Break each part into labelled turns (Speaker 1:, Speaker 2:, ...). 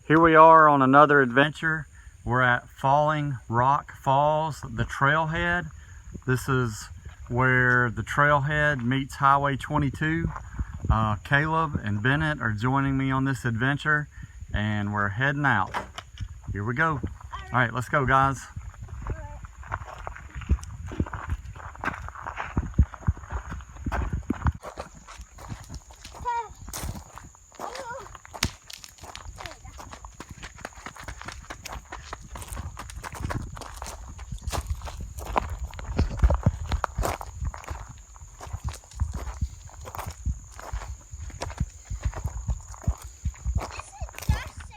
Speaker 1: Here we are on another adventure. We're at Falling Rock Falls, the trailhead. This is where the trailhead meets Highway 22. Caleb and Bennett are joining me on this adventure and we're heading out. Here we go. All right, let's go, guys.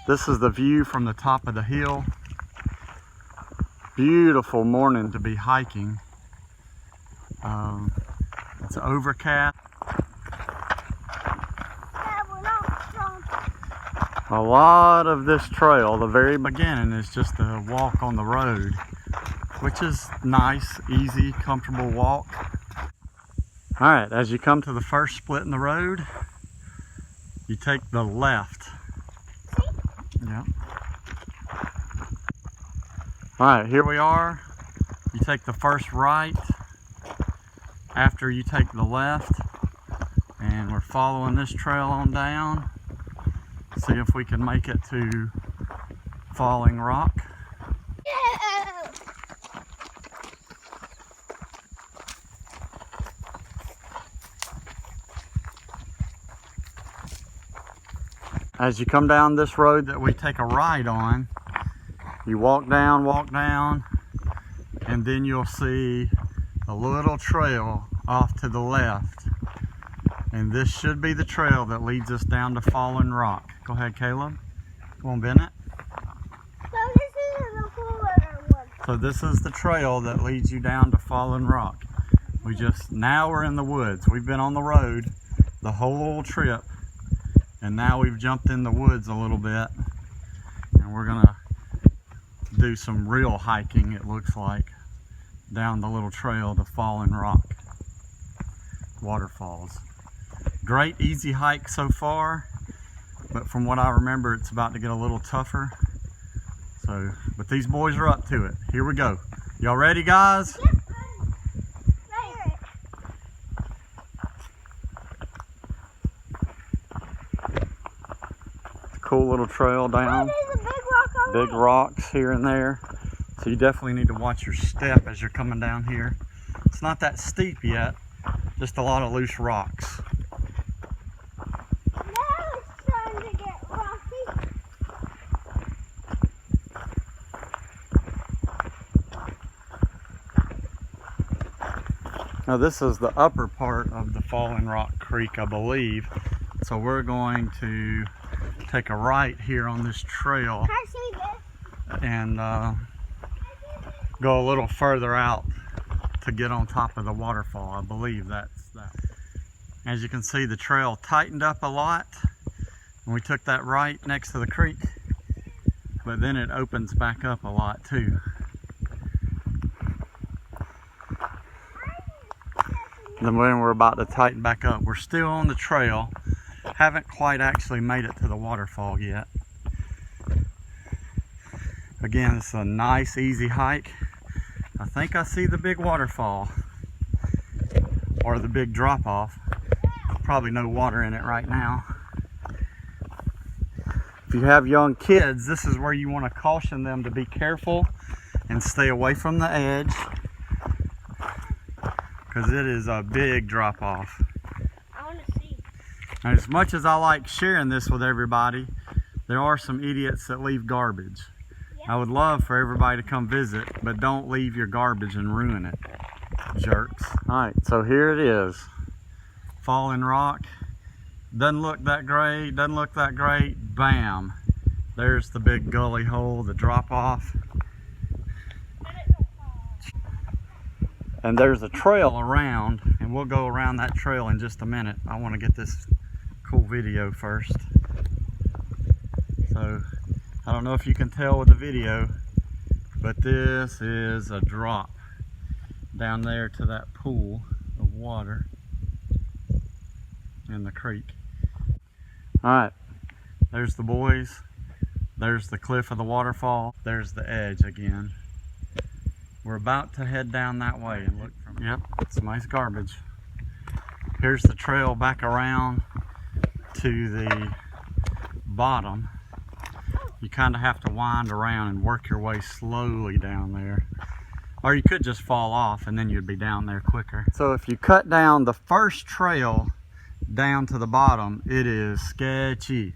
Speaker 1: This is the view from the top of the hill. Beautiful morning to be hiking. It's overcast. A lot of this trail, the very beginning, is just a walk on the road, which is nice, easy, comfortable walk. All right, as you come to the first split in the road, you take the left. Yeah. All right, here we are. You take the first right after you take the left, and we're following this trail on down. See if we can make it to Falling Rock. As you come down this road that we take a ride on, you walk down, and then you'll see a little trail off to the left. And this should be the trail that leads us down to Falling Rock. Go ahead, Caleb. Come on, Bennett.
Speaker 2: So this is the cooler one.
Speaker 1: So this is the trail that leads you down to Falling Rock. Now we're in the woods. We've been on the road the whole trip. And now we've jumped in the woods a little bit, and we're gonna do some real hiking, it looks like, down the little trail to Falling Rock Waterfalls. Great easy hike so far, but from what I remember, it's about to get a little tougher. But these boys are up to it. Here we go. Y'all ready, guys?
Speaker 2: Yep.
Speaker 1: Cool little trail down. Big rocks here and there. So you definitely need to watch your step as you're coming down here. It's not that steep yet, just a lot of loose rocks.
Speaker 2: Now it's starting to get rocky.
Speaker 1: Now this is the upper part of the Falling Rock Creek, I believe. So we're going to take a right here on this trail and go a little further out to get on top of the waterfall. I believe that's that. As you can see, the trail tightened up a lot and we took that right next to the creek, but then it opens back up a lot too. Then when we're about to tighten back up, we're still on the trail. Haven't quite actually made it to the waterfall yet. Again, it's a nice, easy hike. I think I see the big waterfall, or the big drop-off. Probably no water in it right now. If you have young kids, this is where you want to caution them to be careful and stay away from the edge, because it is a big drop-off. Now, as much as I like sharing this with everybody, there are some idiots that leave garbage. Yep. I would love for everybody to come visit, but don't leave your garbage and ruin it, jerks. All right, so here it is. Falling Rock. Doesn't look that great, doesn't look that great. Bam. There's the big gully hole, the drop off. And there's a trail around, and we'll go around that trail in just a minute. I want to get this cool video first. So I don't know if you can tell with the video, but this is a drop down there to that pool of water in the creek. All right, there's the boys. There's the cliff of the waterfall. There's the edge again. We're about to head down that way and look from. Yep, it's nice garbage. Here's the trail back around to the bottom. You kind of have to wind around and work your way slowly down there. Or you could just fall off and then you'd be down there quicker. So if you cut down the first trail down to the bottom, it is sketchy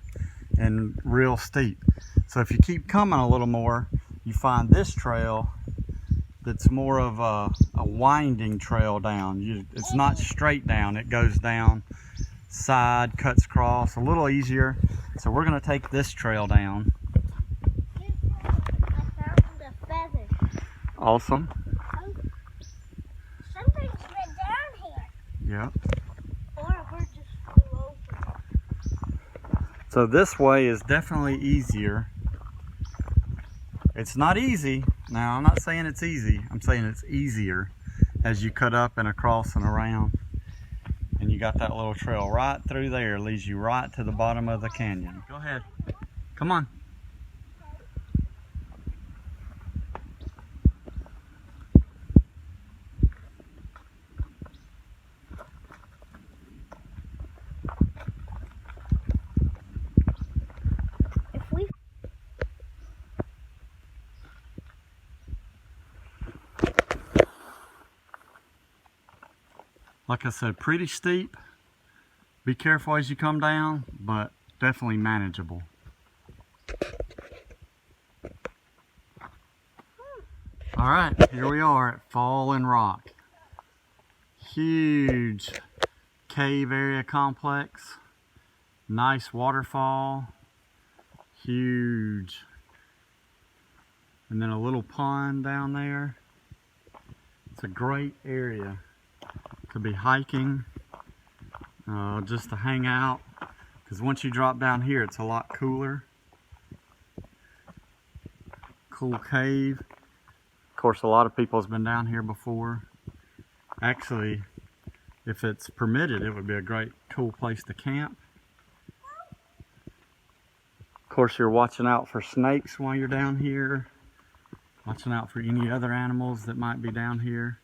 Speaker 1: and real steep. So if you keep coming a little more, you find this trail that's more of a winding trail down. It's not straight down, it goes down side, cuts across, a little easier. So we're gonna take this trail down. Awesome.
Speaker 2: Something's been down here.
Speaker 1: Yep.
Speaker 2: Or a bird just flew over.
Speaker 1: So this way is definitely easier. It's not easy. Now, I'm not saying it's easy. I'm saying it's easier as you cut up and across and around. And you got that little trail right through there. Leads you right to the bottom of the canyon. Go ahead. Come on. Like I said, pretty steep. Be careful as you come down, but definitely manageable. All right, here we are at Falling Rock. Huge cave area complex. Nice waterfall. Huge. And then a little pond down there. It's a great area to be hiking, just to hang out, because once you drop down here it's a lot cooler. Cool cave. Of course, a lot of people has been down here before. Actually, if it's permitted, it would be a great cool place to camp. Of course, you're watching out for snakes while you're down here, watching out for any other animals that might be down here.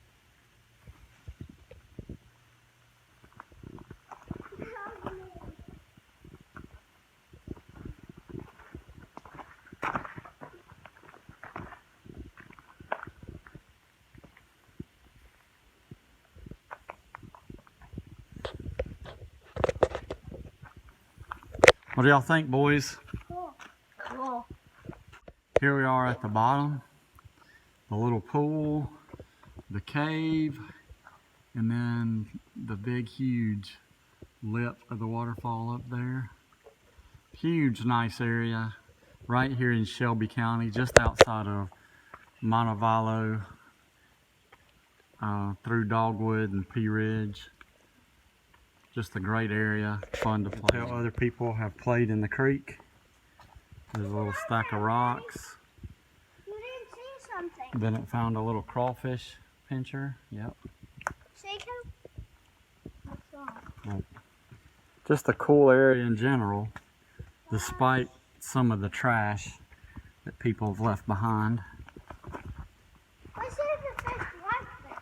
Speaker 1: What do y'all think, boys?
Speaker 2: Cool. Cool.
Speaker 1: Here we are at the bottom. The little pool, the cave, and then the big, huge lip of the waterfall up there. Huge, nice area. Right here in Shelby County, just outside of Montevallo, through Dogwood and Pea Ridge. Just a great area, fun to play. Tell other people have played in the creek. There's a little stack of rocks.
Speaker 2: You didn't see something.
Speaker 1: Then it found a little crawfish pincher. Yep.
Speaker 2: See him?
Speaker 1: Right. Just a cool area in general, despite some of the trash that people have left behind.
Speaker 2: I see the fish like this.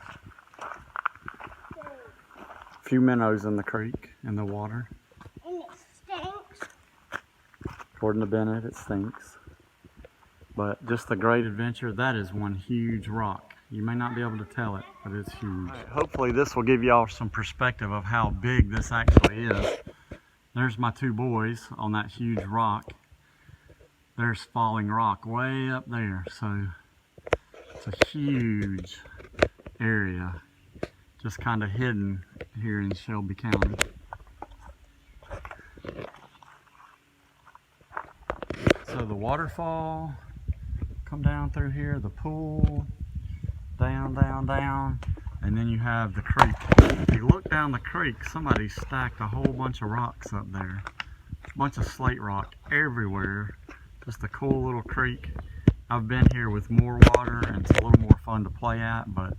Speaker 1: Few minnows in the creek, in the water.
Speaker 2: And it stinks.
Speaker 1: According to Bennett, it stinks. But just a great adventure. That is one huge rock. You may not be able to tell it, but it's huge. Right, hopefully this will give y'all some perspective of how big this actually is. There's my two boys on that huge rock. There's Falling Rock way up there. So it's a huge area, just kind of hidden here in Shelby County. So the waterfall, come down through here, the pool, down, down, down, and then you have the creek. If you look down the creek, somebody stacked a whole bunch of rocks up there. A bunch of slate rock everywhere. Just a cool little creek. I've been here with more water and it's a little more fun to play at, but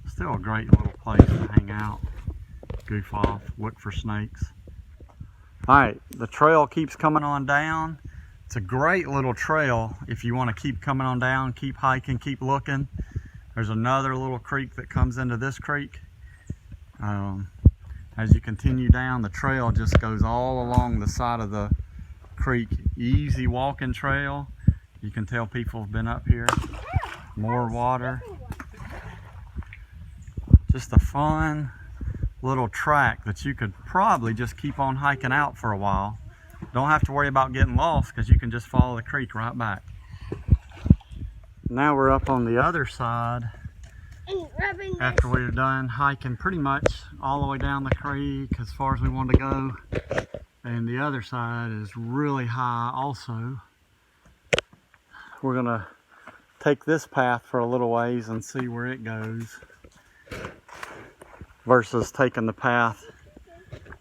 Speaker 1: still a great little place to hang out, goof off, look for snakes. Alright, the trail keeps coming on down. It's a great little trail if you want to keep coming on down, keep hiking, keep looking. There's another little creek that comes into this creek. As you continue down, the trail just goes all along the side of the creek. Easy walking trail. You can tell people have been up here. More water. Just a fun little track that you could probably just keep on hiking out for a while. Don't have to worry about getting lost because you can just follow the creek right back. Now we're up on the other side after we're done hiking pretty much all the way down the creek as far as we wanted to go. And the other side is really high also. We're gonna take this path for a little ways and see where it goes versus taking the path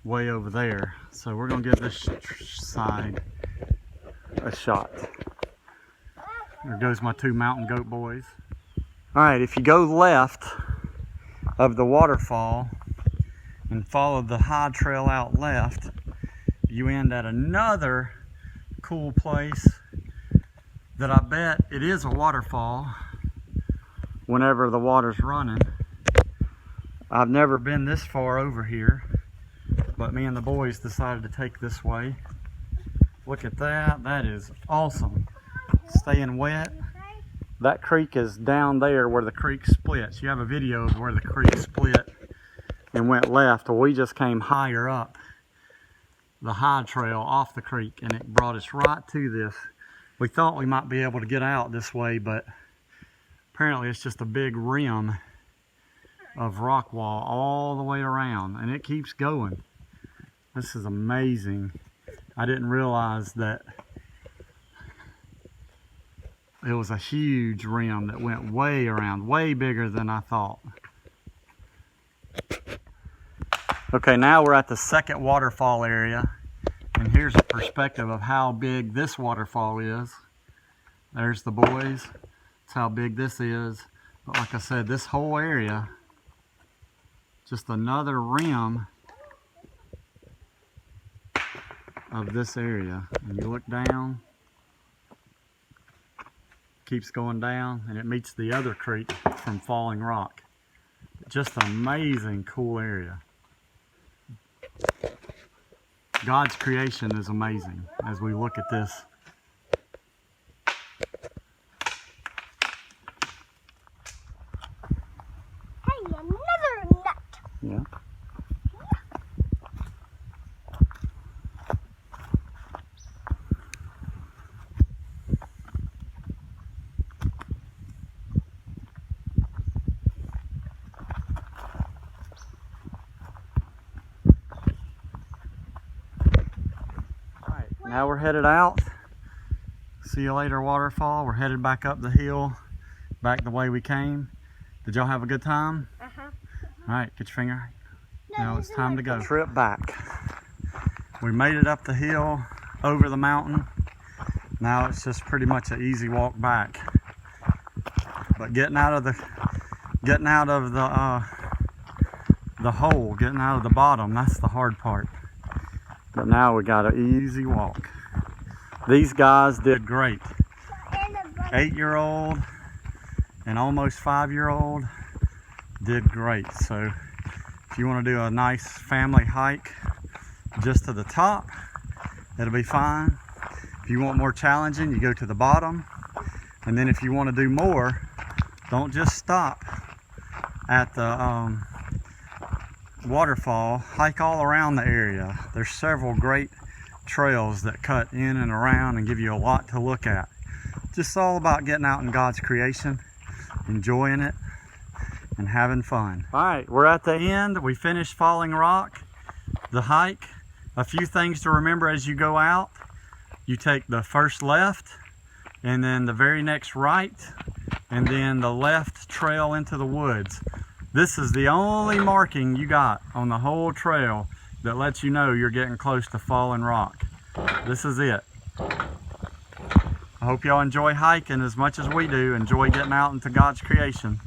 Speaker 1: way over there. So we're gonna give this side a shot. There goes my two mountain goat boys. All right, if you go left of the waterfall and follow the high trail out left, you end at another cool place that I bet it is a waterfall whenever the water's running. I've never been this far over here, but me and the boys decided to take this way. Look at that, that is awesome. Staying wet. That creek is down there where the creek splits. You have a video of where the creek split and went left. Well, we just came higher up the high trail off the creek and it brought us right to this. We thought we might be able to get out this way, but apparently it's just a big rim of rock wall all the way around and it keeps going. This is amazing. I didn't realize that it was a huge rim that went way around, way bigger than I thought. Okay, now we're at the second waterfall area, and here's a perspective of how big this waterfall is. There's the boys. That's how big this is. But like I said, this whole area, just another rim of this area. And you look down, keeps going down, and it meets the other creek from Falling Rock. Just an amazing, cool area. God's creation is amazing as we look at this.
Speaker 2: Hey, another nut.
Speaker 1: Yeah. Now we're headed out. See you later, waterfall. We're headed back up the hill, back the way we came. Did y'all have a good time?
Speaker 2: Uh-huh.
Speaker 1: All right, get your finger.
Speaker 2: No,
Speaker 1: Now it's time to go. Trip back. We made it up the hill, over the mountain. Now it's just pretty much an easy walk back. But getting out of the hole, getting out of the bottom, that's the hard part. But now we got an easy walk. These guys did great. 8-year-old and almost 5-year-old did great. So if you want to do a nice family hike just to the top, it'll be fine. If you want more challenging, you go to the bottom. And then if you want to do more, don't just stop at the waterfall, hike all around the area. There's several great trails that cut in and around and give you a lot to look at. Just all about getting out in God's creation, enjoying it, and having fun. All right, we're at the end. We finished Falling Rock, the hike. A few things to remember as you go out. You take the first left, and then the very next right, and then the left trail into the woods. This is the only marking you got on the whole trail that lets you know you're getting close to Falling Rock. This is it. I hope y'all enjoy hiking as much as we do. Enjoy getting out into God's creation.